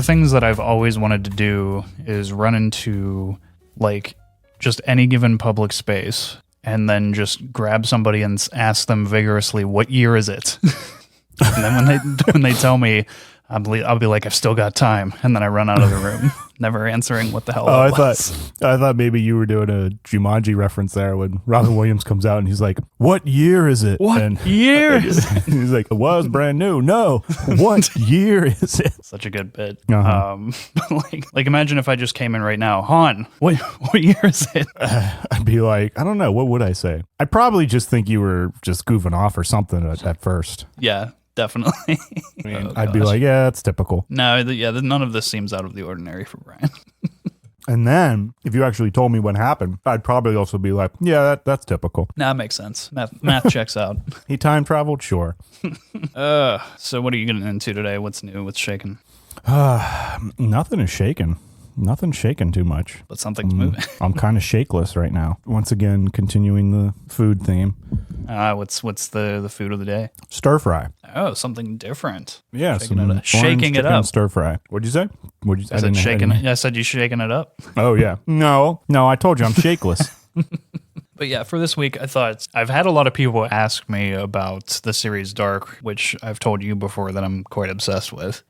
things that I've always wanted to do is run into like just any given public space and then just grab somebody and ask them vigorously, what year is it? And then when they tell me, I'll be like, I've still got time. And then I run out of the room, never answering what the hell that was. I thought maybe you were doing a Jumanji reference there when Robin Williams comes out and he's like, what year is it? Year is it? He's like, it was brand new. No, what year is it? Such a good bit. Uh-huh. Like imagine if I just came in right now, Han, what year is it? I'd be like, I don't know. What would I say? I'd probably just think you were just goofing off or something at first. Yeah. Definitely. I mean, I'd be like, yeah, it's typical. No, none of this seems out of the ordinary for Brian. And then, if you actually told me what happened, I'd probably also be like, yeah, that's typical. Nah, that makes sense. Math checks out. He time traveled? Sure. So what are you getting into today? What's new? What's shaking? Nothing is shaking. Nothing's shaking too much. But something's moving. I'm kind of shakeless right now. Once again, continuing the food theme. What's the food of the day? Stir fry. Oh, something different. Yeah, shaking it up. Stir fry. What'd you say? I said shaking it. I said you shaking it up. Oh yeah. No, I told you I'm shakeless. But yeah, for this week, I thought I've had a lot of people ask me about the series Dark, which I've told you before that I'm quite obsessed with.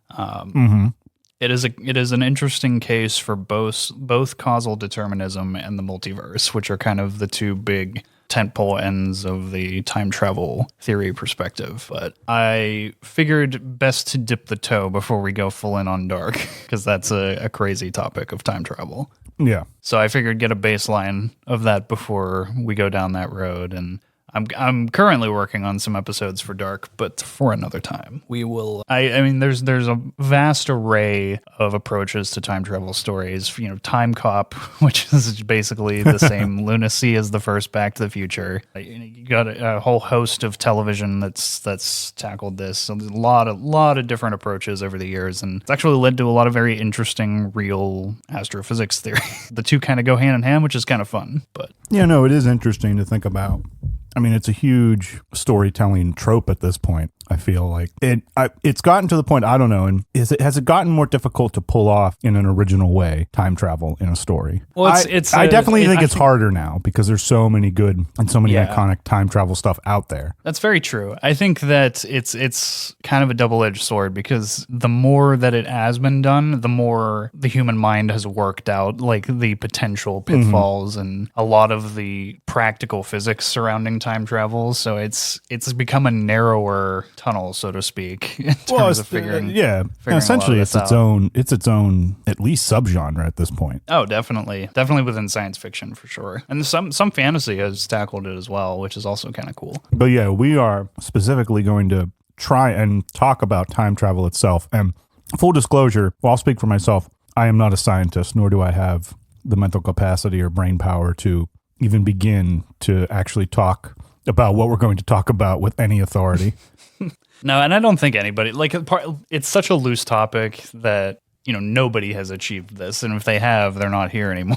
It is an interesting case for both causal determinism and the multiverse, which are kind of the two big tentpole ends of the time travel theory perspective. But I figured best to dip the toe before we go full in on Dark, because that's a crazy topic of time travel. Yeah. So I figured get a baseline of that before we go down that road. And I'm currently working on some episodes for Dark, but for another time. We will. I mean, there's a vast array of approaches to time travel stories. You know, Time Cop, which is basically the same lunacy as the first Back to the Future. You got a whole host of television that's tackled this. So there's a lot of different approaches over the years, and it's actually led to a lot of very interesting real astrophysics theory. The two kind of go hand in hand, which is kind of fun. But yeah, no, it is interesting to think about. I mean, it's a huge storytelling trope at this point. I feel like it's gotten to the point, I don't know, and has it gotten more difficult to pull off in an original way, time travel in a story? Well, I definitely think it's harder now because there's so many good and so many iconic time travel stuff out there. That's very true. I think that it's kind of a double-edged sword because the more that it has been done, the more the human mind has worked out like the potential pitfalls and a lot of the practical physics surrounding time travel. So it's become a narrower tunnel, so to speak, in terms of figuring. Essentially, it's its own at least subgenre at this point. Oh, definitely within science fiction for sure, and some fantasy has tackled it as well, which is also kind of cool. But yeah, we are specifically going to try and talk about time travel itself. And full disclosure, well, I'll speak for myself. I am not a scientist, nor do I have the mental capacity or brain power to even begin to actually talk about what we're going to talk about with any authority. No, and I don't think anybody, it's such a loose topic that, you know, nobody has achieved this. And if they have, they're not here anymore.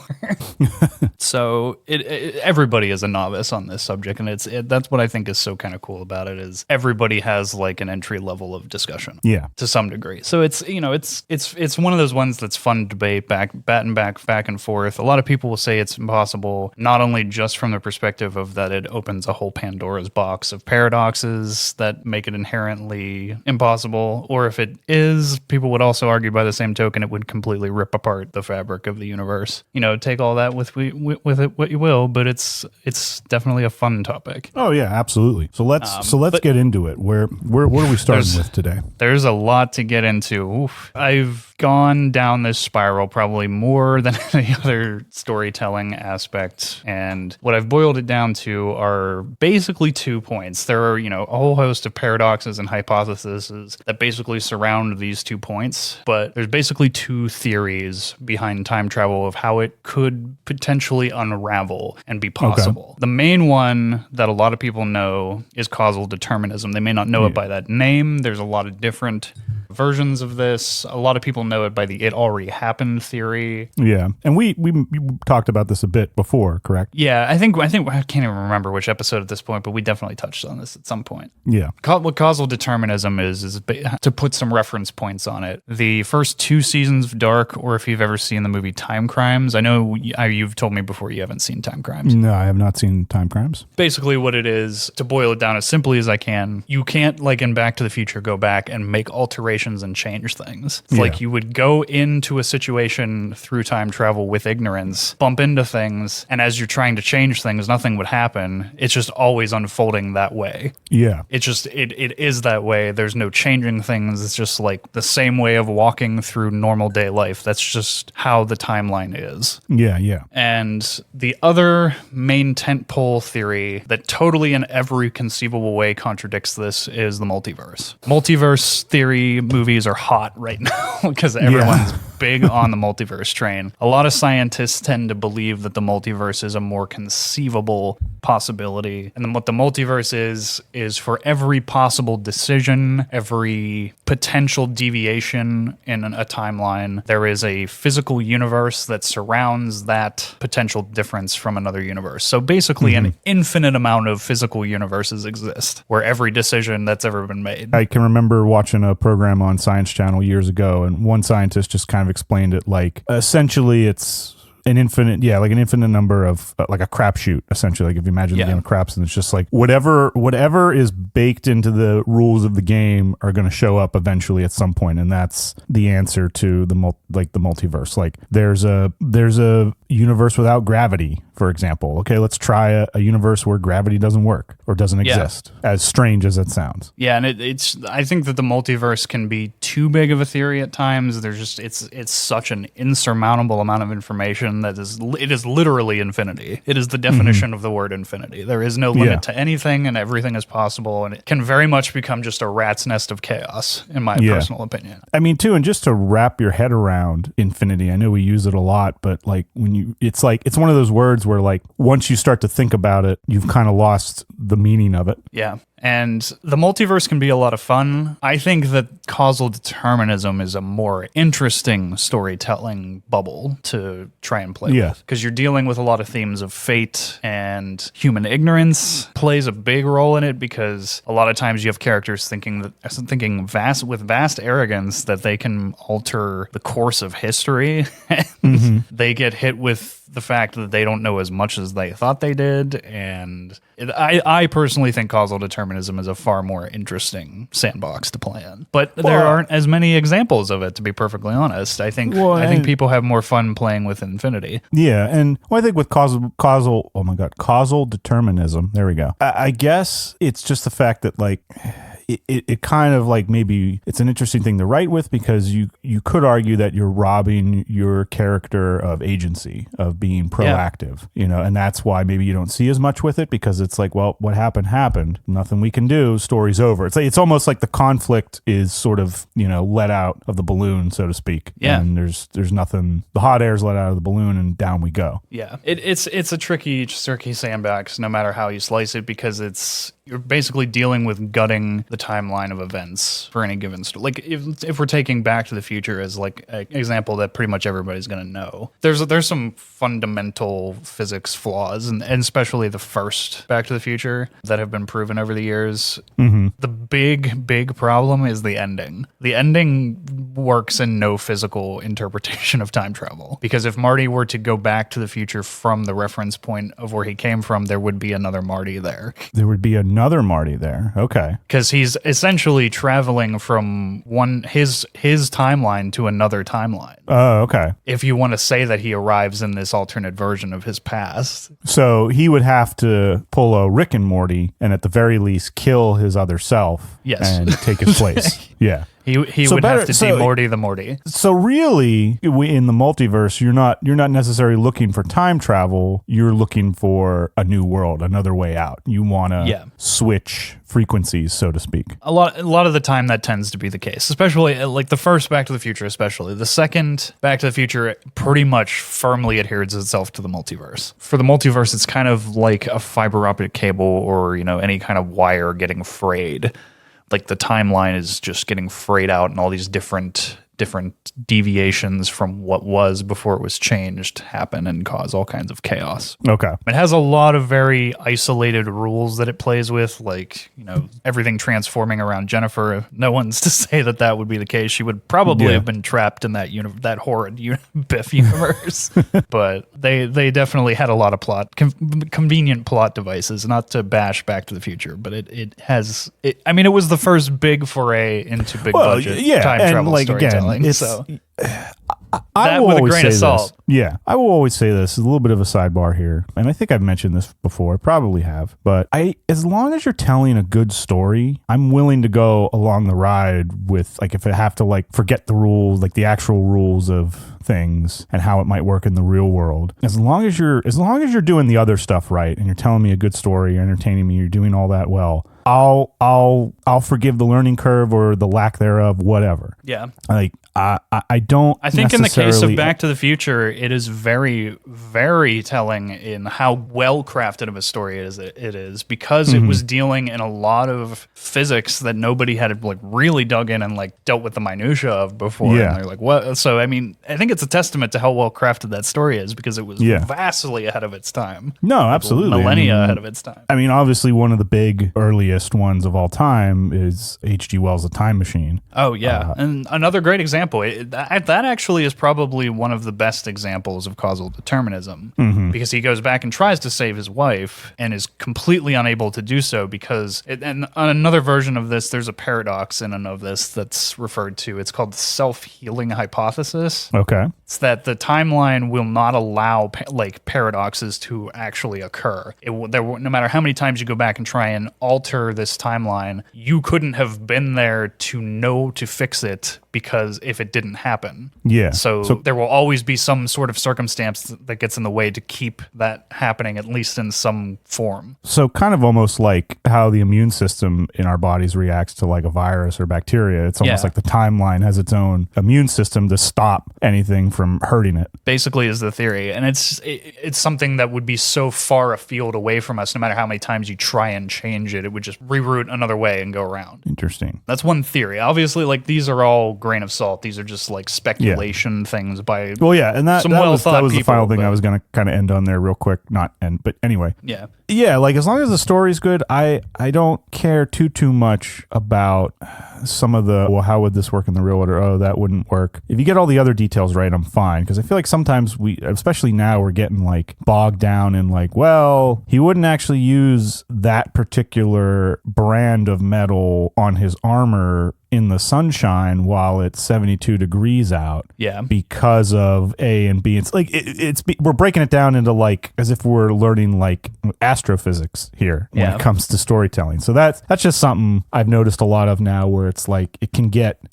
So everybody is a novice on this subject. And that's what I think is so kind of cool about it is everybody has like an entry level of discussion. Yeah. To some degree. So it's one of those ones that's fun to debate back and forth. A lot of people will say it's impossible, not only just from the perspective of that it opens a whole Pandora's box of paradoxes that make it inherently impossible, or if it is, people would also argue by the same token it would completely rip apart the fabric of the universe. You know, take all that with it what you will, but it's definitely a fun topic. Oh yeah, absolutely. So let's get into it. Where are we starting with today? There's a lot to get into. Oof. I've gone down this spiral probably more than any other storytelling aspect, and what I've boiled it down to are basically 2 points. There are, you know, a whole host of paradoxes and hypotheses that basically surround these 2 points, but there's basically 2 theories behind time travel of how it could potentially unravel and be possible. Okay. The main one that a lot of people know is causal determinism. They may not know it by that name. There's a lot of different versions of this. A lot of people know it by the "it already happened" theory. Yeah, and we talked about this a bit before, correct? Yeah, I think I can't even remember which episode at this point, but we definitely touched on this at some point. Yeah. What causal determinism is to put some reference points on it. The first 2 seasons of Dark, or if you've ever seen the movie Time Crimes, I know you've told me before you haven't seen Time Crimes. No, I have not seen Time Crimes. Basically what it is, to boil it down as simply as I can, you can't, like in Back to the Future, go back and make alterations and change things. It's like you would go into a situation through time travel with ignorance, bump into things, and as you're trying to change things, nothing would happen. It's just always unfolding that way. Yeah. It is that way. There's no changing things. It's just like the same way of walking through normal day life. That's just how the timeline is. Yeah, yeah. And the other main tentpole theory that totally in every conceivable way contradicts this is the multiverse. Multiverse theory movies are hot right now because everyone's big on the multiverse train. A lot of scientists tend to believe that the multiverse is a more conceivable possibility. And then what the multiverse is for every possible decision, every potential deviation in a timeline, there is a physical universe that surrounds that potential difference from another universe. So basically an infinite amount of physical universes exist where every decision that's ever been made. I can remember watching a program on Science Channel years ago, and one scientist just kind of explained it like essentially it's an infinite number of like a crapshoot, essentially. Like if you imagine the game of craps, and it's just like whatever is baked into the rules of the game are going to show up eventually at some point, and that's the answer to the multiverse. Like there's a universe without gravity, for example. Okay, let's try a universe where gravity doesn't work or doesn't exist. As strange as it sounds. Yeah, and I think that the multiverse can be too big of a theory at times. There's just it's such an insurmountable amount of information that it is literally infinity. It is the definition of the word infinity. There is no limit to anything, and everything is possible, and it can very much become just a rat's nest of chaos, in my personal opinion. I mean, too, and just to wrap your head around infinity, I know we use it a lot, but like it's one of those words where like once you start to think about it, you've kind of lost the meaning of it. Yeah. And the multiverse can be a lot of fun. I think that causal determinism is a more interesting storytelling bubble to try and play with. Because you're dealing with a lot of themes of fate, and human ignorance plays a big role in it, because a lot of times you have characters thinking with vast arrogance that they can alter the course of history. And they get hit with the fact that they don't know as much as they thought they did. And I personally think causal determinism is a far more interesting sandbox to play in. But there aren't as many examples of it, to be perfectly honest. I think people have more fun playing with infinity. Yeah, and I think with causal determinism, there we go. I guess it's just the fact that like it kind of like maybe it's an interesting thing to write with, because you could argue that you're robbing your character of agency, of being proactive, and that's why maybe you don't see as much with it, because it's like, well, what happened, nothing we can do, story's over. It's almost like the conflict is sort of, let out of the balloon, so to speak. Yeah. And there's nothing, the hot air's let out of the balloon and down we go. Yeah. It's a tricky sandbox, no matter how you slice it, because you're basically dealing with gutting the timeline of events for any given story. Like if we're taking Back to the Future as like an example that pretty much everybody's going to know, there's some fundamental physics flaws, and especially the first Back to the Future that have been proven over the years. The big problem is the ending. The ending works in no physical interpretation of time travel, because if Marty were to go back to the future from the reference point of where he came from, there would be another Marty there. Another Marty there. Okay. Because he's essentially traveling from his timeline to another timeline. Oh, okay. If you want to say that he arrives in this alternate version of his past. So he would have to pull a Rick and Morty and at the very least kill his other self. Yes. And take his place. Yeah. He would have to be Morty the Morty. So really, in the multiverse, you're not necessarily looking for time travel. You're looking for a new world, another way out. You want to switch frequencies, so to speak. A lot of the time, that tends to be the case. Especially like the first Back to the Future. Especially the second Back to the Future, pretty much firmly adheres itself to the multiverse. For the multiverse, it's kind of like a fiber optic cable or any kind of wire getting frayed. like the timeline is just getting frayed out and all these different deviations from what was before it was changed happen and cause all kinds of chaos. Okay. It has a lot of very isolated rules that it plays with, like, everything transforming around Jennifer. No one's to say that would be the case. She would probably have been trapped in that that horrid Biff universe. But they definitely had a lot of convenient plot devices, not to bash Back to the Future, but it was the first big foray into big budget time travel storytelling. I will with a always grain say of salt. this. Yeah, I will always say this. A little bit of a sidebar here, and I think I've mentioned this before. I probably have, but as long as you're telling a good story, I'm willing to go along the ride with, like, if I have to, like, forget the rules, like the actual rules of things and how it might work in the real world. As long as you're doing the other stuff right and you're telling me a good story, you're entertaining me, you're doing all that well, I'll forgive the learning curve or the lack thereof, whatever. Yeah. Like I don't. I think in the case of Back to the Future, it is very, very telling in how well crafted of a story it is because it was dealing in a lot of physics that nobody had, like, really dug in and, like, dealt with the minutia of before. Yeah. And they're like, what? So I mean, I think it's a testament to how well crafted that story is because it was vastly ahead of its time. No, absolutely, millennia ahead of its time. I mean, obviously, one of the big earliest ones of all time is H.G. Wells' A Time Machine. Oh yeah, and another great example. That actually is probably one of the best examples of causal determinism because he goes back and tries to save his wife and is completely unable to do so because and on another version of this, there's a paradox in and of this that's referred to. It's called the self-healing hypothesis. Okay. It's that the timeline will not allow paradoxes to actually occur. No matter how many times you go back and try and alter this timeline, you couldn't have been there to know to fix it because if it didn't happen. Yeah. So there will always be some sort of circumstance that gets in the way to keep that happening, at least in some form. So kind of almost like how the immune system in our bodies reacts to, like, a virus or bacteria. It's almost like the timeline has its own immune system to stop anything from hurting it. Basically is the theory. And it's something that would be so far afield away from us, no matter how many times you try and change it, it would just reroute another way and go around. Interesting. That's one theory. Obviously, like, these are all grain of salt. These are just, like, speculation things by and that was the final thing I was going to kind of end on there real quick. Not end, but anyway. Yeah, like, as long as the story's good, I don't care too much about some of the, well, how would this work in the real world, or, oh, that wouldn't work. If you get all the other details right, I'm fine. Because I feel like sometimes especially now, we're getting, like, bogged down in, like, well, he wouldn't actually use that particular brand of metal on his armor in the sunshine while it's 72 degrees out. Yeah. Because of A and B. It's like, we're breaking it down into, like, as if we're learning, like, astrophysics here when it comes to storytelling. So that's just something I've noticed a lot of now, where it's like, it can get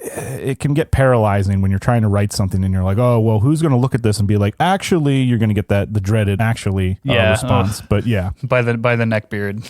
paralyzing when you're trying to write something and you're like, oh, well, who's going to look at this and be like, actually, you're going to get the dreaded response. But yeah. By the neckbeard.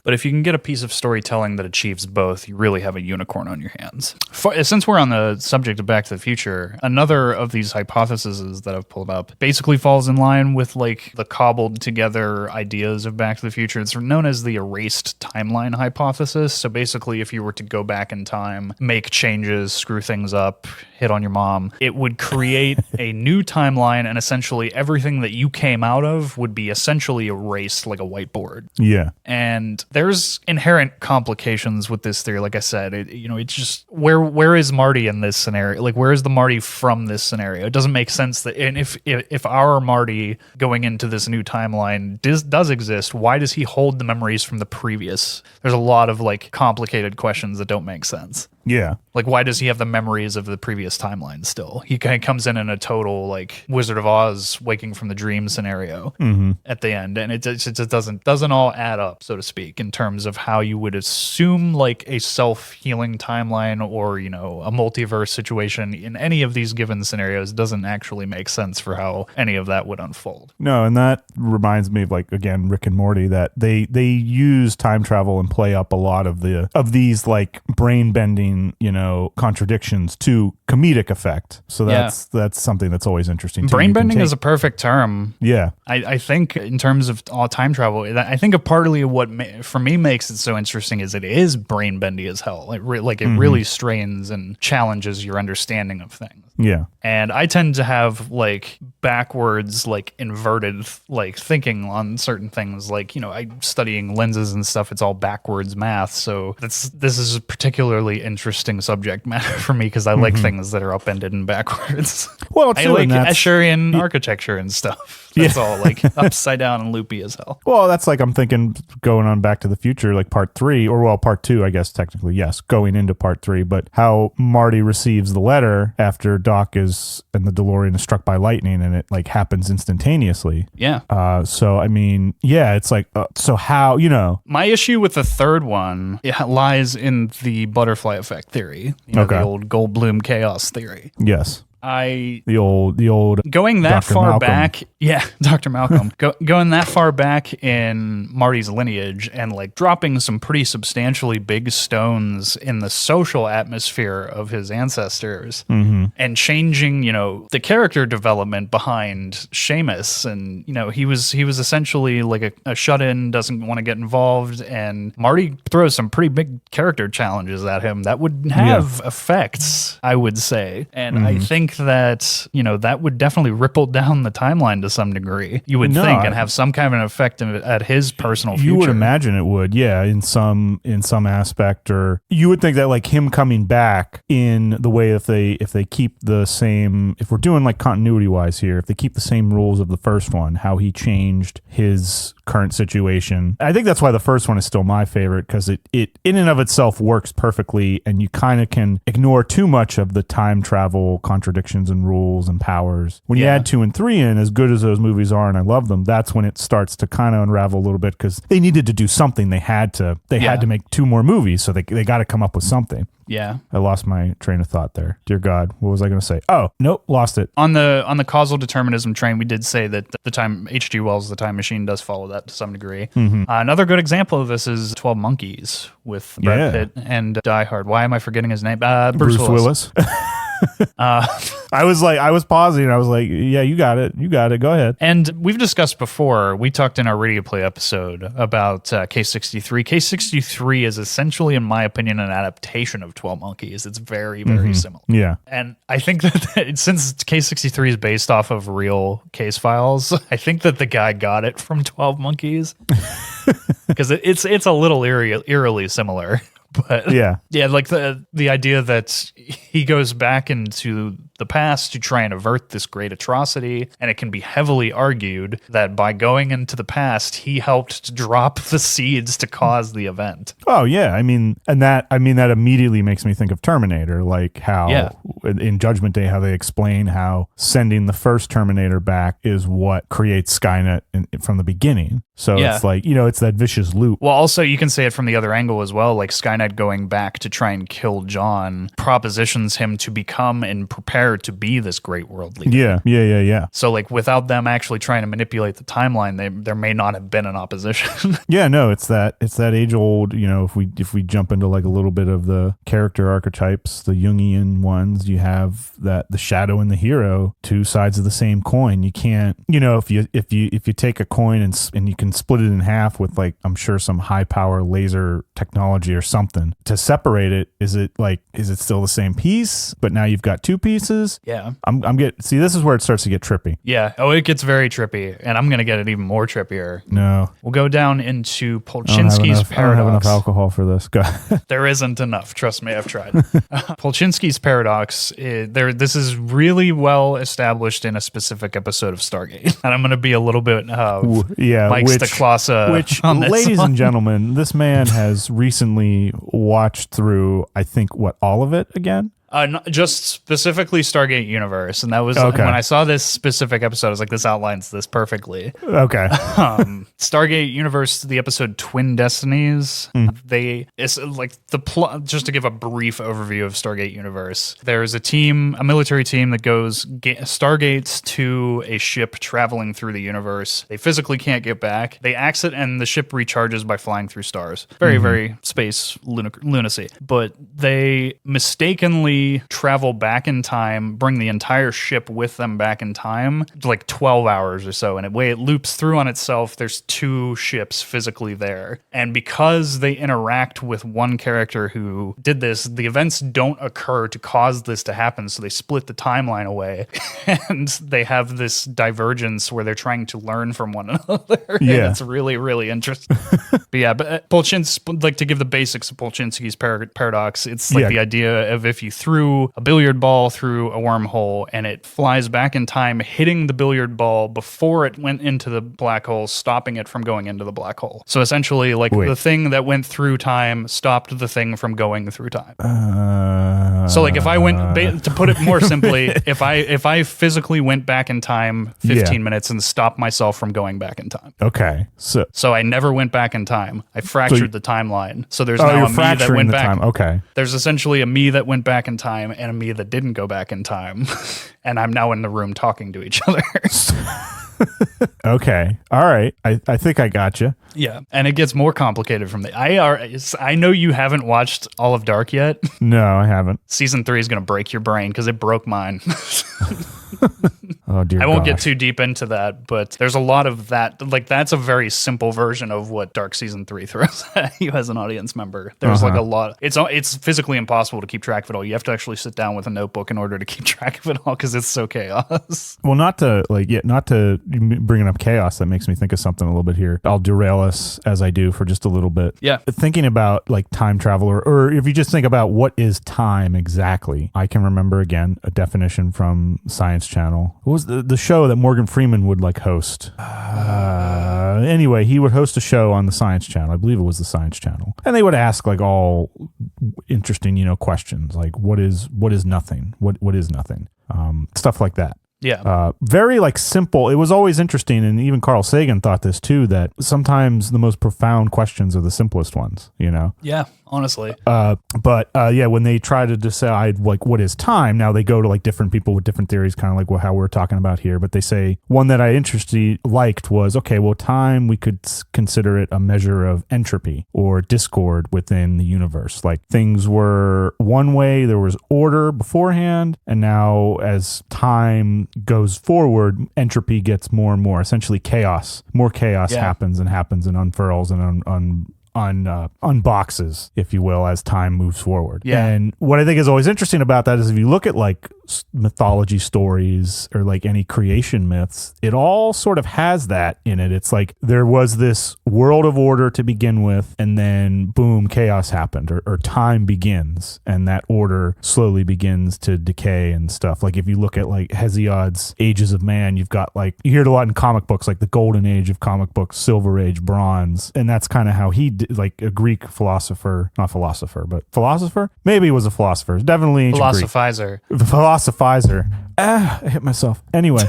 But if you can get a piece of storytelling that achieves both, you really have a unicorn on your hands. Since we're on the subject of Back to the Future, another of these hypotheses that I've pulled up basically falls in line with, like, the cobbled together ideas of Back to the Future. It's known as the erased timeline hypothesis. So basically, if you were to go back in time, make changes, screw things up, hit on your mom, it would create a new timeline, and essentially everything that you came out of would be essentially erased like a whiteboard. Yeah. And there's inherent complications with this theory. Like I said, it's just where is Marty in this scenario? Like, where is the Marty from this scenario? It doesn't make sense that, and if our Marty going into this new timeline does exist, why does he hold the memories from the previous? There's a lot of, like, complicated questions that don't make sense. Yeah. Like, why does he have the memories of the previous timeline still? He kind of comes in a total, like, Wizard of Oz waking from the dream scenario at the end. And it just doesn't all add up, so to speak, in terms of how you would assume, like, a self-healing timeline or, a multiverse situation in any of these given scenarios doesn't actually make sense for how any of that would unfold. No, and that reminds me of, like, again, Rick and Morty, that they use time travel and play up a lot of these, like, brain bending, contradictions to comedic effect. So that's something that's always interesting. Brain bending is a perfect term. Yeah. I think in terms of all time travel, I think partly what for me makes it so interesting is it is brain bendy as hell. It really strains and challenges your understanding of things. Yeah. And I tend to have like backwards, like inverted, like thinking on certain things. Like, I'm studying lenses and stuff. It's all backwards math. So this is a particularly interesting subject matter for me because I like things that are upended and backwards. Well, I like Escherian architecture and stuff. That's all like upside down and loopy as hell. Well, that's like I'm thinking going on Back to the Future, like part 3, or part 2, I guess technically, yes, going into part 3, but how Marty receives the letter after Doc and the DeLorean is struck by lightning and it like happens instantaneously. Yeah. So, I mean, yeah, it's like, so how, My issue with the third one lies in the butterfly effect theory, the old Goldblum chaos theory. Yes. The old going that Dr. far Malcolm. back, Dr. Malcolm, going that far back in Marty's lineage and like dropping some pretty substantially big stones in the social atmosphere of his ancestors and changing, the character development behind Seamus, and he was essentially like a shut-in, doesn't want to get involved, and Marty throws some pretty big character challenges at him that would have effects, I would say, and I think that that would definitely ripple down the timeline to some degree. You would think, and have some kind of an effect at his personal future. You would imagine it would, yeah, in some aspect, or you would think that like him coming back in the way if they keep the same, if we're doing like continuity wise here, if they keep the same rules of the first one, how he changed his current situation. I think that's why the first one is still my favorite, because it in and of itself works perfectly, and you kind of can ignore too much of the time travel contradictions and rules and powers. When you add 2 and 3 in, as good as those movies are, and I love them, that's when it starts to kind of unravel a little bit, because they needed to do something. They had to make 2 more movies, so they got to come up with something. Yeah. I lost my train of thought there. Dear God, what was I going to say? Oh, nope, lost it. On the causal determinism train, we did say that the time H.G. Wells' The Time Machine does follow that to some degree. Another good example of this is 12 Monkeys with Brad Pitt and Die Hard. Why am I forgetting his name? Bruce Willis. I was pausing. I was like, yeah, you got it. Go ahead. And we've discussed before, we talked in our Radio Play episode about Case 63. Case 63 is essentially, in my opinion, an adaptation of 12 Monkeys. It's very, very similar. Yeah. And I think that since Case 63 is based off of real case files, I think that the guy got it from 12 Monkeys. Because it's a little eerily similar. But like the idea that he goes back into the past to try and avert this great atrocity, and it can be heavily argued that by going into the past, he helped to drop the seeds to cause the event. Oh yeah, that immediately makes me think of Terminator, like how in Judgment Day, how they explain how sending the first Terminator back is what creates Skynet from the beginning. So it's like, it's that vicious loop. Well, also you can say it from the other angle as well, like Skynet going back to try and kill John propositions him to become and prepare to be this great world leader. Yeah. So like without them actually trying to manipulate the timeline, there may not have been an opposition. Yeah, no, it's that age old, if we jump into like a little bit of the character archetypes, the Jungian ones, you have that the shadow and the hero, 2 sides of the same coin. You can't, if you take a coin and you can split it in half with like, I'm sure some high power laser technology or something to separate it, is it still the same piece, but now you've got 2 pieces? Yeah. See, this is where it starts to get trippy. Yeah. Oh, it gets very trippy, and I'm going to get it even more trippier. No. We'll go down into Polchinski's paradox. I don't have enough alcohol for this. Go. There isn't enough. Trust me, I've tried. Polchinski's paradox, this is really well established in a specific episode of Stargate. And I'm going to be a little bit Mike Stacklasa. Which, ladies and gentlemen, this man has recently watched through, I think, all of it again? Just specifically Stargate Universe, and that was when I saw this specific episode. I was like, "This outlines this perfectly." Okay. Stargate Universe, the episode Twin Destinies, it's like the plot, just to give a brief overview of Stargate Universe, there's a military team that goes stargates to a ship traveling through the universe. They physically can't get back. They exit and the ship recharges by flying through stars. Very, very space lunacy. But they mistakenly travel back in time, bring the entire ship with them back in time, like 12 hours or so. And the way it loops through on itself, there's two ships physically there. And because they interact with one character who did this, the events don't occur to cause this to happen. So they split the timeline away and they have this divergence where they're trying to learn from one another. Yeah. It's really, really interesting. But Polchinski, like to give the basics of Polchinski's paradox, it's like the idea of if you threw a billiard ball through a wormhole and it flies back in time, hitting the billiard ball before it went into the black hole, stopping it from going into the black hole. So essentially, like the thing that went through time stopped the thing from going through time. So like if I went, to put it more simply, if I physically went back in time 15 minutes and stopped myself from going back in time. Okay. So I never went back in time. I fractured the timeline. So there's now a me that went back. Time. Okay. There's essentially a me that went back in time and a me that didn't go back in time. And I'm now in the room talking to each other. Okay. All right. I think I got you. Yeah. And it gets more complicated from I know you haven't watched all of Dark yet. No, I haven't. Season 3 is going to break your brain because it broke mine. Oh, dear I won't gosh. get too deep into that, but there's a lot of that. Like, that's a very simple version of what Dark Season 3 throws at you as an audience member. There's like a lot. It's physically impossible to keep track of it all. You have to actually sit down with a notebook in order to keep track of it all because it's so chaos. Well, not to bring up chaos, that makes me think of something a little bit here. I'll derail us as I do for just a little bit. Yeah. Thinking about like time travel, or if you just think about what is time exactly, I can remember again a definition from Science Channel. What was the show that Morgan Freeman would like host? Anyway, he would host a show on the Science Channel. I believe it was the Science Channel. And they would ask like all interesting, questions like what is nothing? What is nothing? Stuff like that. Yeah. Very like simple. It was always interesting, and even Carl Sagan thought this too, that sometimes the most profound questions are the simplest ones, Yeah, honestly. But when they try to decide like what is time, now they go to like different people with different theories, kind of like how we're talking about here. But they say one that I liked was, okay, well, time, we could consider it a measure of entropy or discord within the universe. Like things were one way, there was order beforehand, and now as time goes forward, entropy gets more and more, essentially chaos. More chaos happens and unfurls and unboxes, if you will, as time moves forward. Yeah. And what I think is always interesting about that is if you look at like mythology stories or like any creation myths, it all sort of has that in it. It's like there was this world of order to begin with, and then boom, chaos happened, or time begins, and that order slowly begins to decay and stuff. Like if you look at like Hesiod's Ages of Man, you've got like, you hear it a lot in comic books, like the golden age of comic books, silver age, bronze, and that's kind of how he did, like a Greek philosopher, not philosopher, but philosopher? Maybe he was a philosopher. Definitely ancient Philosophizer. Greek. Philosophizer. I hit myself. Anyway.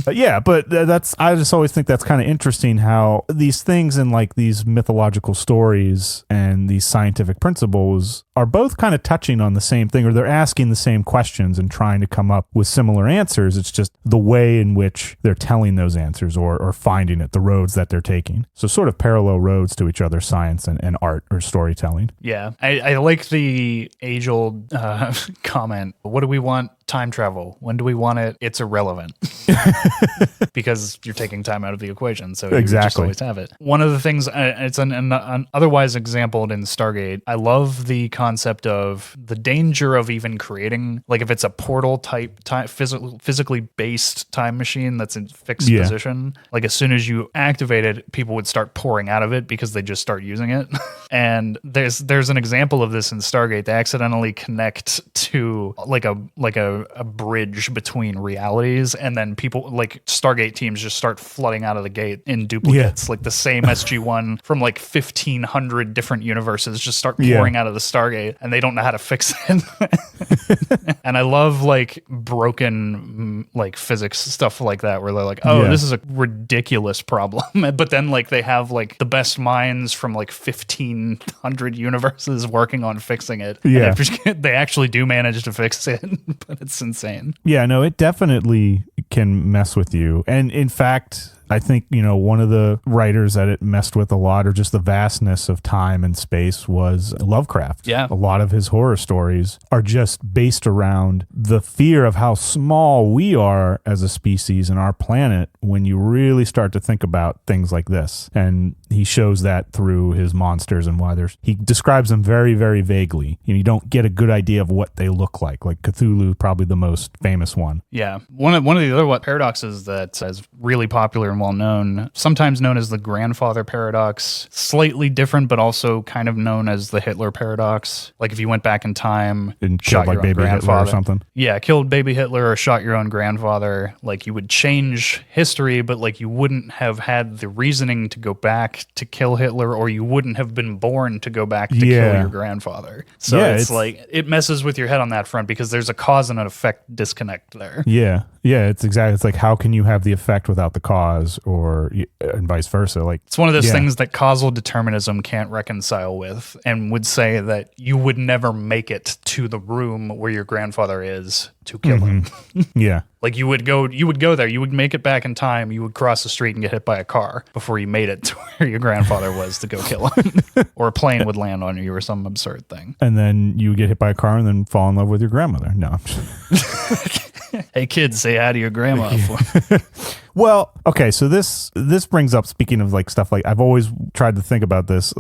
I just always think that's kind of interesting how these things in like these mythological stories and these scientific principles are both kind of touching on the same thing, or they're asking the same questions and trying to come up with similar answers. It's just the way in which they're telling those answers or finding it, the roads that they're taking. So sort of parallel roads to each other, science and art or storytelling. Yeah. I like the age-old comment. What do we want? Time travel. When do we want it? It's irrelevant because you're taking time out of the equation. So you just always have it. One of the things, it's an otherwise exampled in Stargate. I love the concept of the danger of even creating, like if it's a portal type physically based time machine that's in fixed position, like as soon as you activate it, people would start pouring out of it because they just start using it. And there's an example of this in Stargate. They accidentally connect to like a a bridge between realities, and then people like Stargate teams just start flooding out of the gate in duplicates, like the same SG-1 from like 1,500 different universes just start pouring out of the Stargate, and they don't know how to fix it. And I love like broken like physics stuff like that, where they're like, oh, this is a ridiculous problem, but then like they have like the best minds from like 1,500 universes working on fixing it. Yeah, and they actually do manage to fix it, but it's insane. Yeah, no, it definitely can mess with you. And in fact, I think, one of the writers that it messed with a lot, or just the vastness of time and space, was Lovecraft. Yeah. A lot of his horror stories are just based around the fear of how small we are as a species and our planet when you really start to think about things like this. And he shows that through his monsters and why he describes them very, very vaguely. You don't get a good idea of what they look like. Like Cthulhu, probably the most famous one. Yeah. One of the other paradoxes that is really popular and well known, sometimes known as the grandfather paradox, slightly different, but also kind of known as the Hitler paradox. Like if you went back in time and shot like baby Hitler or something. Yeah, killed baby Hitler or shot your own grandfather, like you would change history, but like you wouldn't have had the reasoning to go back to kill Hitler, or you wouldn't have been born to go back to kill your grandfather. So it's like it messes with your head on that front because there's a cause and an effect disconnect there. Yeah. Yeah, it's like, how can you have the effect without the cause, and vice versa? Like, it's one of those things that causal determinism can't reconcile with, and would say that you would never make it to the room where your grandfather is to kill him. Yeah. Like you would go there, you would make it back in time, you would cross the street and get hit by a car before you made it to where your grandfather was to go kill him. Or a plane would land on you or some absurd thing. And then you would get hit by a car and then fall in love with your grandmother. No. Hey kids, say hi to your grandma. Well, okay, so this brings up, speaking of like stuff like, I've always tried to think about this,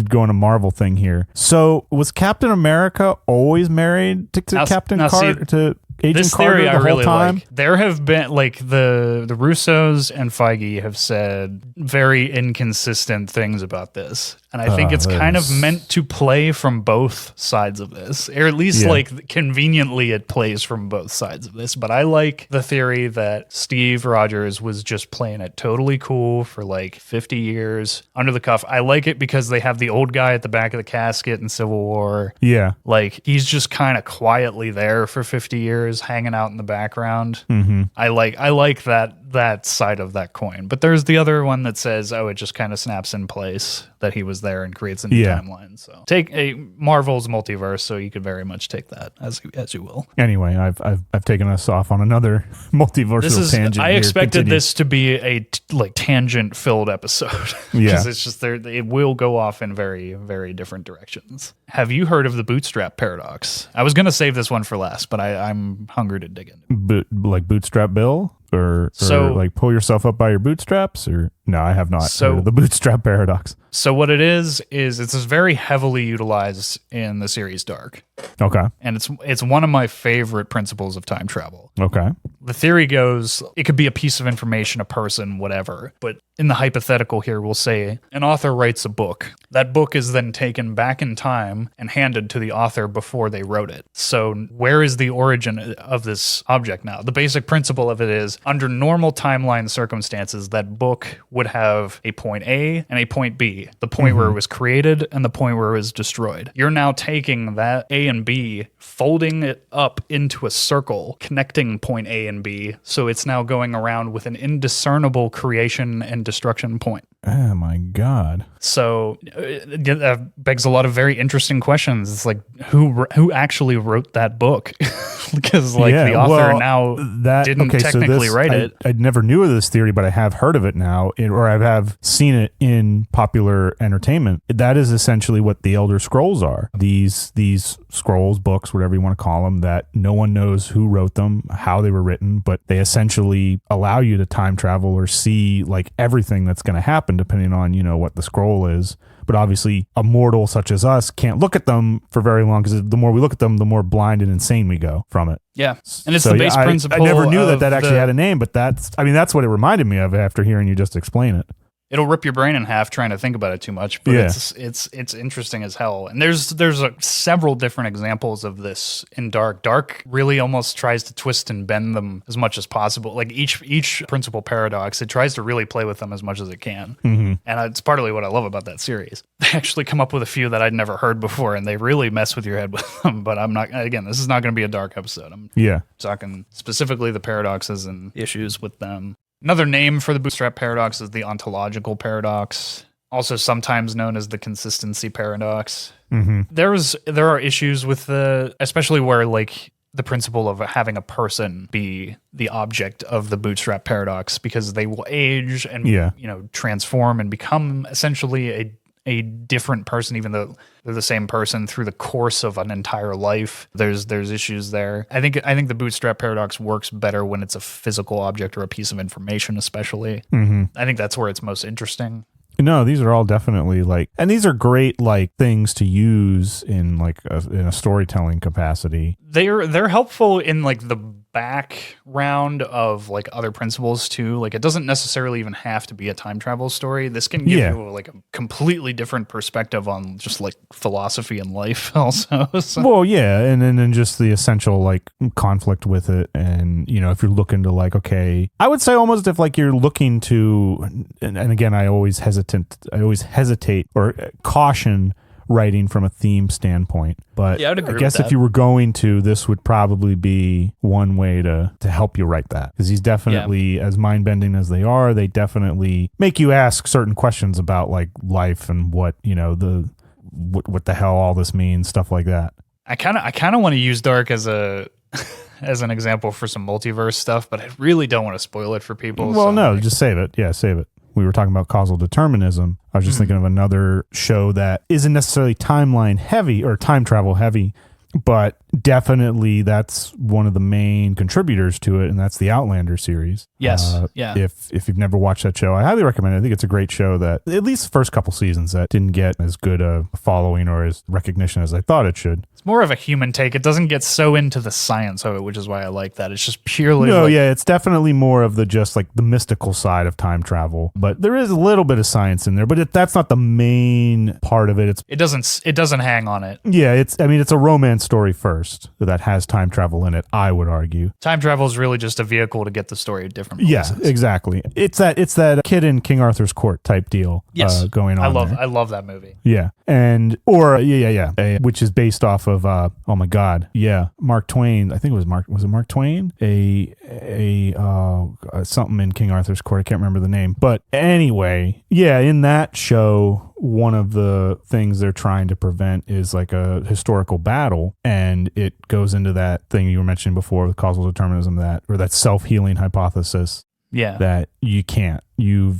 going a Marvel thing here. So was Captain America always married to Captain Carter, to Agent this Carter theory the I whole really time? like. There have been like the Russos and Feige have said very inconsistent things about this. And I think it's kind of meant to play from both sides of this, or at least like conveniently it plays from both sides of this. But I like the theory that Steve Rogers was just playing it totally cool for like 50 years under the cuff. I like it because they have the old guy at the back of the casket in Civil War. Yeah. Like he's just kind of quietly there for 50 years, hanging out in the background. Mm-hmm. I like that side of that coin. But there's the other one that says, oh, it just kind of snaps in place that he was there and creates a new timeline. So take a Marvel's multiverse, so you could very much take that as you will. Anyway, I've taken us off on another multiversal tangent. I expected this to be a tangent filled episode. Because it's just it will go off in very, very different directions. Have you heard of the bootstrap paradox? I was going to save this one for last, but I'm hungry to dig into. Like Bootstrap Bill? Or like pull yourself up by your bootstraps? Or no, I have not heard of the bootstrap paradox. So what it is it's very heavily utilized in the series Dark. Okay. And it's one of my favorite principles of time travel. Okay. The theory goes, it could be a piece of information, a person, whatever. But in the hypothetical here, we'll say an author writes a book. That book is then taken back in time and handed to the author before they wrote it. So where is the origin of this object now? The basic principle of it is, under normal timeline circumstances, that book would have a point A and a point B. The point where it was created and the point where it was destroyed. You're now taking that A and B, folding it up into a circle, connecting point A and B, so it's now going around with an indiscernible creation and destruction point. Oh my God. So that begs a lot of very interesting questions. It's like, who actually wrote that book? Because the author didn't technically write it. I never knew of this theory, but I have heard of it now, or I have seen it in popular entertainment. That is essentially what the Elder Scrolls are. These scrolls, books, whatever you want to call them, that no one knows who wrote them, how they were written, but they essentially allow you to time travel or see like everything that's going to happen depending on, what the scroll is. But obviously a mortal such as us can't look at them for very long, because the more we look at them, the more blind and insane we go from it. Yeah. And it's the base principle. I never knew that actually had a name, but that's what it reminded me of after hearing you just explain it. It'll rip your brain in half trying to think about it too much, but it's interesting as hell. And there's several different examples of this in Dark. Dark really almost tries to twist and bend them as much as possible. Like each principal paradox, it tries to really play with them as much as it can. And it's partly what I love about that series. They actually come up with a few that I'd never heard before, and they really mess with your head with them. But I'm not, again, this is not going to be a Dark episode. I'm talking specifically the paradoxes and issues with them. Another name for the bootstrap paradox is the ontological paradox, also sometimes known as the consistency paradox. There are issues with especially where like the principle of having a person be the object of the bootstrap paradox, because they will age and transform and become essentially a different person, even though they're the same person through the course of an entire life. There's issues there. I think the bootstrap paradox works better when it's a physical object or a piece of information, especially. I think that's where it's most interesting. No, these are all definitely and these are great things to use in in a storytelling capacity. They're helpful in the background of other principles too. It doesn't necessarily even have to be a time travel story. This can give you a completely different perspective on just philosophy and life also. So. Well, yeah, and then just the essential conflict with it, and if you're looking to okay, I would say almost if you're looking to, and again I always hesitate or caution writing from a theme standpoint, but yeah, I'd agree I guess with that. if you were going to, this would probably be one way to help you write that, because he's definitely, as mind-bending as they are, they definitely make you ask certain questions about life and what what the hell all this means, stuff like that. I kind of want to use Dark as an example for some multiverse stuff, but I really don't want to spoil it for people. Well, no, just save it. Yeah, save it. We were talking about causal determinism. I was just thinking of another show that isn't necessarily timeline heavy or time travel heavy, but definitely that's one of the main contributors to it, and that's the Outlander series. Yes. If you've never watched that show, I highly recommend it. I think it's a great show that, at least the first couple seasons, that didn't get as good a following or as recognition as I thought it should. It's more of a human take. It doesn't get so into the science of it, which is why I like that. It's just purely it's definitely more of the the mystical side of time travel, but there is a little bit of science in there, but that's not the main part of it. It doesn't hang on it. Yeah, it's a romance story first that has time travel in it, I would argue. Time travel is really just a vehicle to get the story at different places. Yeah, exactly. It's that kid in King Arthur's court type deal going on. I love that movie. Yeah. Which is based off of Mark Twain. I think it was it Mark Twain? Something in King Arthur's court. I can't remember the name. But anyway, in that show, one of the things they're trying to prevent is a historical battle, and it goes into that thing you were mentioning before with causal determinism, that self-healing hypothesis. Yeah. That you can't. You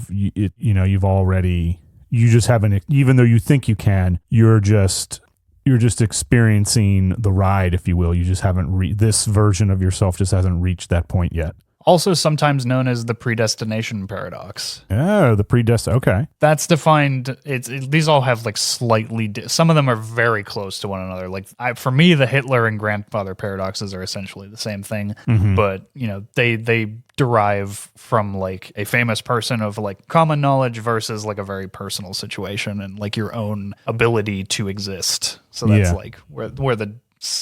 just haven't, even though you think you can, you're just experiencing the ride, if you will. You just haven't this version of yourself just hasn't reached that point yet. Also sometimes known as the predestination paradox. Oh, okay. That's defined. These all have slightly. Some of them are very close to one another. For me, the Hitler and grandfather paradoxes are essentially the same thing, but they derive from a famous person of common knowledge versus a very personal situation and your own ability to exist. So that's where the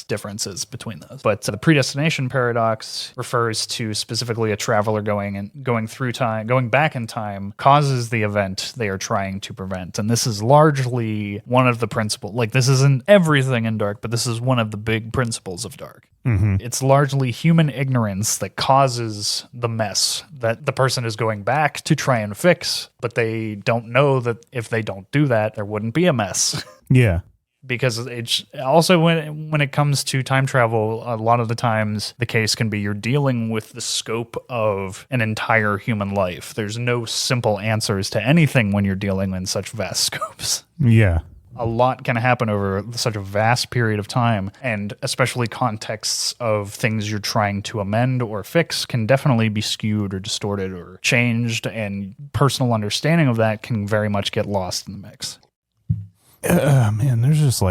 differences between those. But the predestination paradox refers to specifically a traveler going through time, going back in time, causes the event they are trying to prevent. And this is largely one of the principles. This isn't everything in Dark, but this is one of the big principles of Dark. It's largely human ignorance that causes the mess that the person is going back to try and fix, but they don't know that if they don't do that, there wouldn't be a mess. Yeah. Because it's also when it comes to time travel, a lot of the times the case can be you're dealing with the scope of an entire human life. There's no simple answers to anything when you're dealing in such vast scopes. Yeah. A lot can happen over such a vast period of time, and especially contexts of things you're trying to amend or fix can definitely be skewed or distorted or changed, and personal understanding of that can very much get lost in the mix. Man, there's just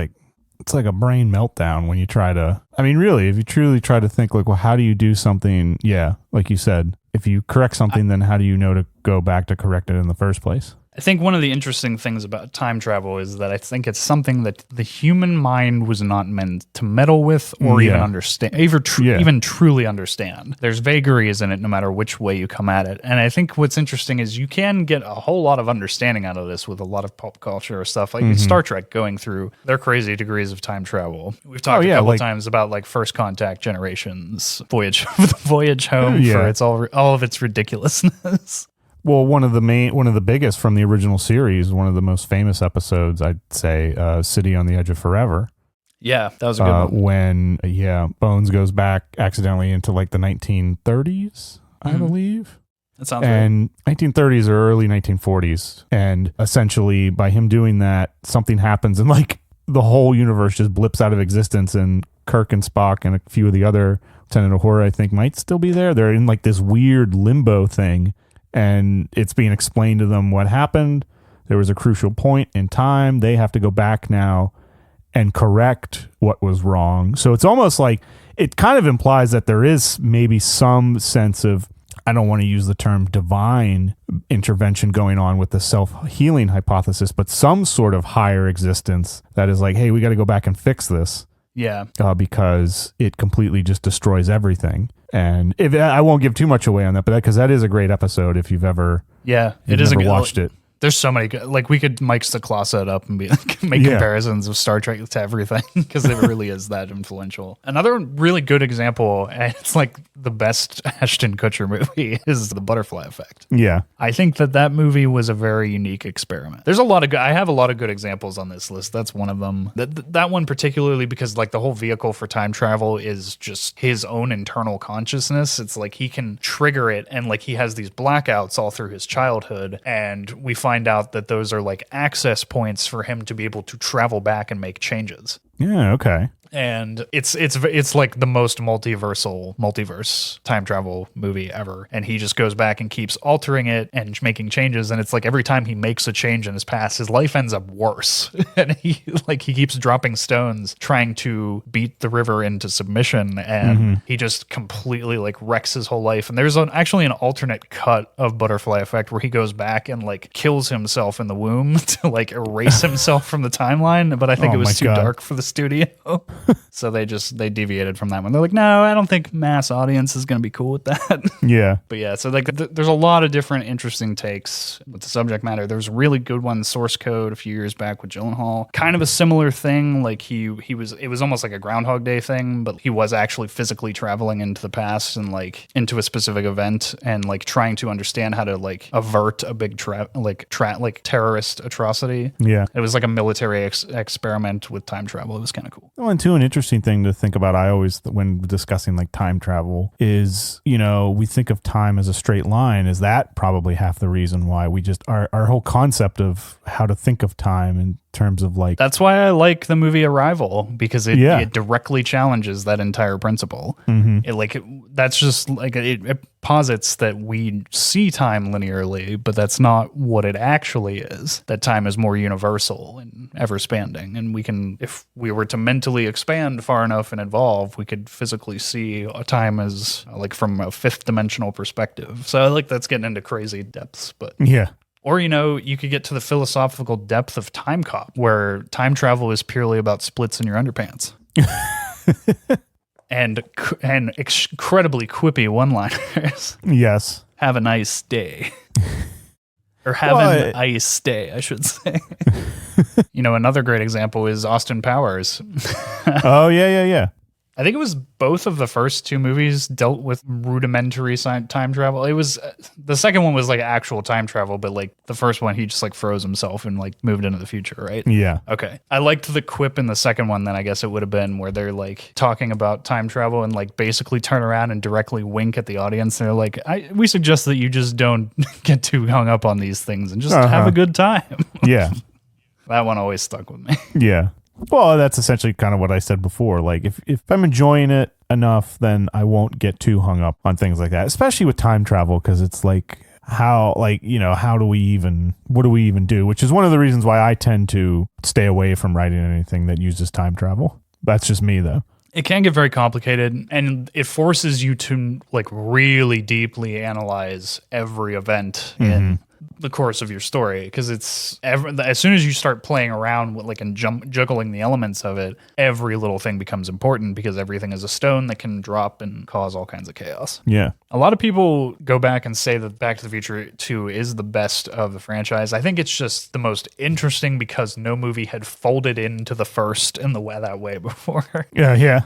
it's like a brain meltdown when you try to, really, if you truly try to think well, how do you do something? Yeah. Like you said, if you correct something, then how do you know to go back to correct it in the first place? I think one of the interesting things about time travel is that I think it's something that the human mind was not meant to meddle with or even understand, even truly understand. There's vagaries in it no matter which way you come at it. And I think what's interesting is you can get a whole lot of understanding out of this with a lot of pop culture or stuff, like Star Trek going through their crazy degrees of time travel. We've talked a couple times about like First Contact, Generations, Voyage Home for its all of its ridiculousness. Well, one of the biggest from the original series, one of the most famous episodes, I'd say, City on the Edge of Forever. Yeah, that was a good one. When, Bones goes back accidentally into like the 1930s, I believe. That sounds and right. 1930s or early 1940s. And essentially, by him doing that, something happens and like the whole universe just blips out of existence, and Kirk and Spock and a few of the other Lieutenant Uhura, I think, might still be there. They're in like this weird limbo thing. And it's being explained to them what happened. There was a crucial point in time. They have to go back now and correct what was wrong. So it's almost like it kind of implies that there is maybe some sense of, I don't want to use the term divine intervention going on with the self-healing hypothesis, but some sort of higher existence that is like, hey, we got to go back and fix this. Yeah. Because it completely just destroys everything. And I won't give too much away on that, but because that is a great episode if you've ever watched it. There's so many good, like we could Mike's the closet up and be like, make comparisons of Star Trek to everything because it really is that influential. Another really good example, and it's like the best Ashton Kutcher movie, is The Butterfly Effect. Yeah. I think that movie was a very unique experiment. There's a lot of I have a lot of good examples on this list. That's one of them. That one particularly because like the whole vehicle for time travel is just his own internal consciousness. It's like he can trigger it and like he has these blackouts all through his childhood, and we find out that those are like access points for him to be able to travel back and make changes. Yeah, okay. And it's like the most multiverse time travel movie ever. And he just goes back and keeps altering it and making changes. And it's like every time he makes a change in his past, his life ends up worse. And he keeps dropping stones trying to beat the river into submission. And he just completely like wrecks his whole life. And there's actually an alternate cut of Butterfly Effect where he goes back and like kills himself in the womb to like erase himself from the timeline. But I think it was too dark for the studio. So they deviated from that one. They're like, no, I don't think mass audience is going to be cool with that. Yeah. But yeah, so like there's a lot of different interesting takes with the subject matter. There's a really good one, Source Code, a few years back with Gyllenhaal. Kind of a similar thing. Like it was almost like a Groundhog Day thing, but he was actually physically traveling into the past and like into a specific event and like trying to understand how to like avert a big terrorist atrocity. Yeah. It was like a military experiment with time travel. It was kind of cool. Well, and too, an interesting thing to think about, I always, when discussing like time travel, is, we think of time as a straight line. Is that probably half the reason why we just, our whole concept of how to think of time in terms of like... That's why I like the movie Arrival, because it directly challenges that entire principle. It posits that we see time linearly, but that's not what it actually is. That time is more universal and ever-spanning, and we can, if we were to mentally expand far enough and evolve, we could physically see time as like from a fifth dimensional perspective. So I like that's getting into crazy depths, but yeah. Or, you could get to the philosophical depth of Time Cop, where time travel is purely about splits in your underpants. and incredibly quippy one-liners. Yes. Have a nice day. Or have an ice day, I should say. Another great example is Austin Powers. Oh, yeah. I think it was both of the first two movies dealt with rudimentary time travel. It was the second one was like actual time travel, but like the first one, he just like froze himself and like moved into the future, right? Yeah. Okay. I liked the quip in the second one. Then I guess it would have been where they're like talking about time travel and like basically turn around and directly wink at the audience. They're like, we suggest that you just don't get too hung up on these things and just have a good time. Yeah. That one always stuck with me. Yeah. Well, that's essentially kind of what I said before. Like, if I'm enjoying it enough, then I won't get too hung up on things like that, especially with time travel, because it's like, what do we even do? Which is one of the reasons why I tend to stay away from writing anything that uses time travel. That's just me, though. It can get very complicated, and it forces you to like really deeply analyze every event in the course of your story, because it's as soon as you start playing around with like and juggling the elements of it, every little thing becomes important because everything is a stone that can drop and cause all kinds of chaos. Yeah. A lot of people go back and say that Back to the Future 2 is the best of the franchise. I think it's just the most interesting because no movie had folded into the first in that way before. Yeah.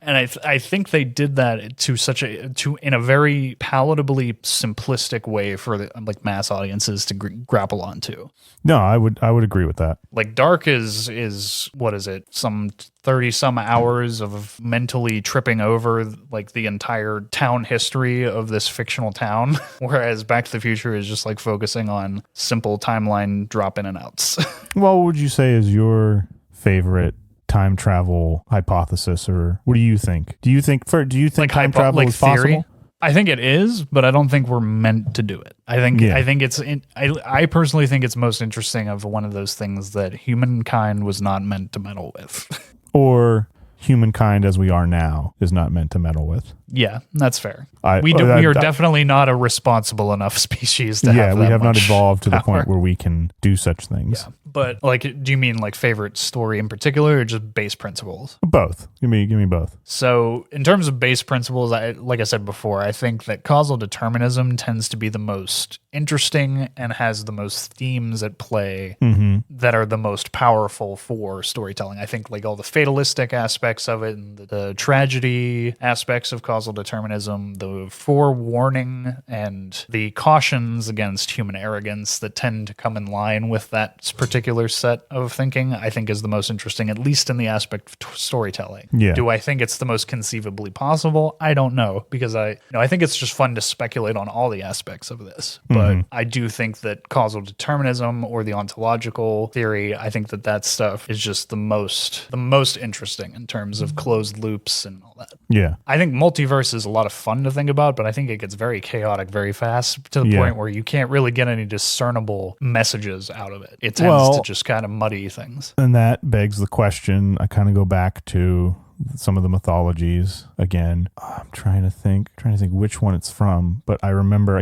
And I think they did that to in a very palatably simplistic way for the like mass audiences to grapple onto. No, I would agree with that. Like Dark is what is it? Some 30 some hours of mentally tripping over like the entire town history of this fictional town, whereas Back to the Future is just like focusing on simple timeline drop in and outs. Well, what would you say is your favorite time travel hypothesis, or what do you think? Do you think like time travel like is theory? possible? I think it is, but I don't think we're meant to do it. I think I personally think it's most interesting of one of those things that humankind was not meant to meddle with. Or humankind as we are now is not meant to meddle with. Yeah, that's fair. We are definitely not a responsible enough species to have that. Yeah, we have not much evolved to the power. point where we can do such things. Yeah, but like, do you mean like favorite story in particular, or just base principles? Both. Give me both. So, in terms of base principles, like I said before, I think that causal determinism tends to be the most interesting and has the most themes at play that are the most powerful for storytelling. I think like all the fatalistic aspects of it and the tragedy aspects of causal determinism, the forewarning and the cautions against human arrogance that tend to come in line with that particular set of thinking, I think is the most interesting, at least in the aspect of storytelling. Yeah. Do I think it's the most conceivably possible? I don't know, because I think it's just fun to speculate on all the aspects of this. But I do think that causal determinism or the ontological theory, I think that stuff is just the most interesting in terms of closed loops and all that. Yeah. I think multiverse is a lot of fun to think about, but I think it gets very chaotic very fast to the point where you can't really get any discernible messages out of it. It tends to just kind of muddy things. And that begs the question, I kind of go back to some of the mythologies again. I'm trying to think which one it's from, but I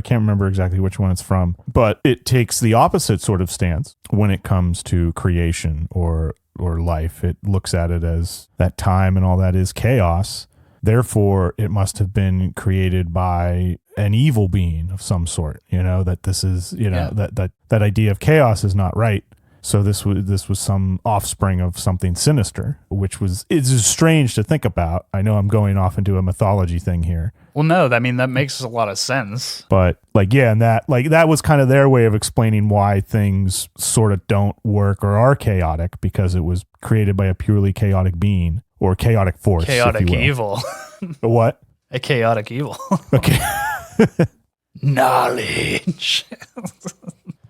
can't remember exactly which one it's from, but it takes the opposite sort of stance when it comes to creation or life. It looks at it as that time and all that is chaos. Therefore, it must have been created by an evil being of some sort, that this is, that idea of chaos is not right. So this was some offspring of something sinister, which is strange to think about. I know I'm going off into a mythology thing here. Well, no, I mean, that makes a lot of sense. But and that was kind of their way of explaining why things sort of don't work or are chaotic, because it was created by a purely chaotic being or chaotic force. Chaotic evil. What? A chaotic evil. Okay. Knowledge.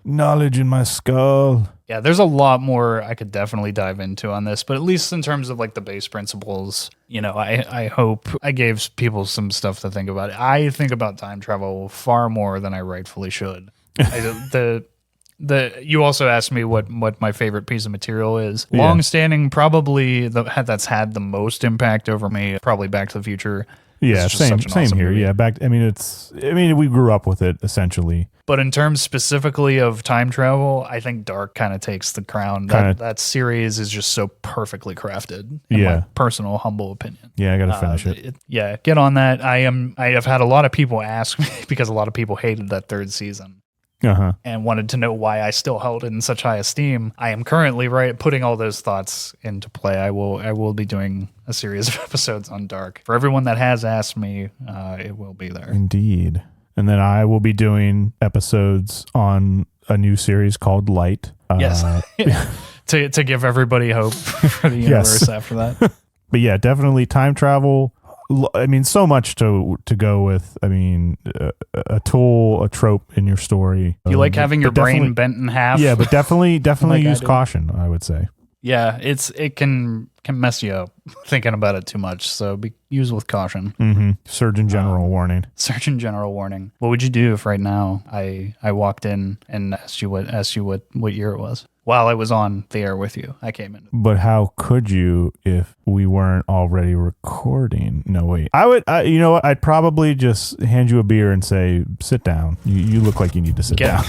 Knowledge in my skull. Yeah, there's a lot more I could definitely dive into on this, but at least in terms of like the base principles, I hope I gave people some stuff to think about. I think about time travel far more than I rightfully should. You also asked me what my favorite piece of material is. Yeah. Long-standing, probably that's had the most impact over me, probably Back to the Future. Yeah, same awesome here. movie. Yeah, we grew up with it essentially. But in terms specifically of time travel, I think Dark kind of takes the crown. That series is just so perfectly crafted, in my personal humble opinion. Yeah, I got to finish it. Yeah, get on that. I have had a lot of people ask me because a lot of people hated that third season. And wanted to know why I still held it in such high esteem. I am currently putting all those thoughts into play. I will be doing a series of episodes on Dark. For everyone that has asked me, it will be there. Indeed. And then I will be doing episodes on a new series called Light. Yes. to give everybody hope for the universe after that. But yeah, definitely time travel. I mean, so much to go with. I mean, a tool, a trope in your story. You like having your brain bent in half? Yeah, but definitely like use caution, I would say. Yeah, it can mess you up thinking about it too much. So use with caution. Surgeon General warning. Surgeon General warning. What would you do if right now I walked in and asked you what year it was? while I was on the air with you. I came in. But how could you if we weren't already recording? No, wait. You know what? I'd probably just hand you a beer and say, sit down. You look like you need to sit down.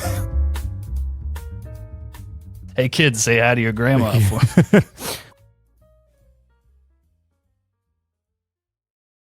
Hey, kids, say hi to your grandma.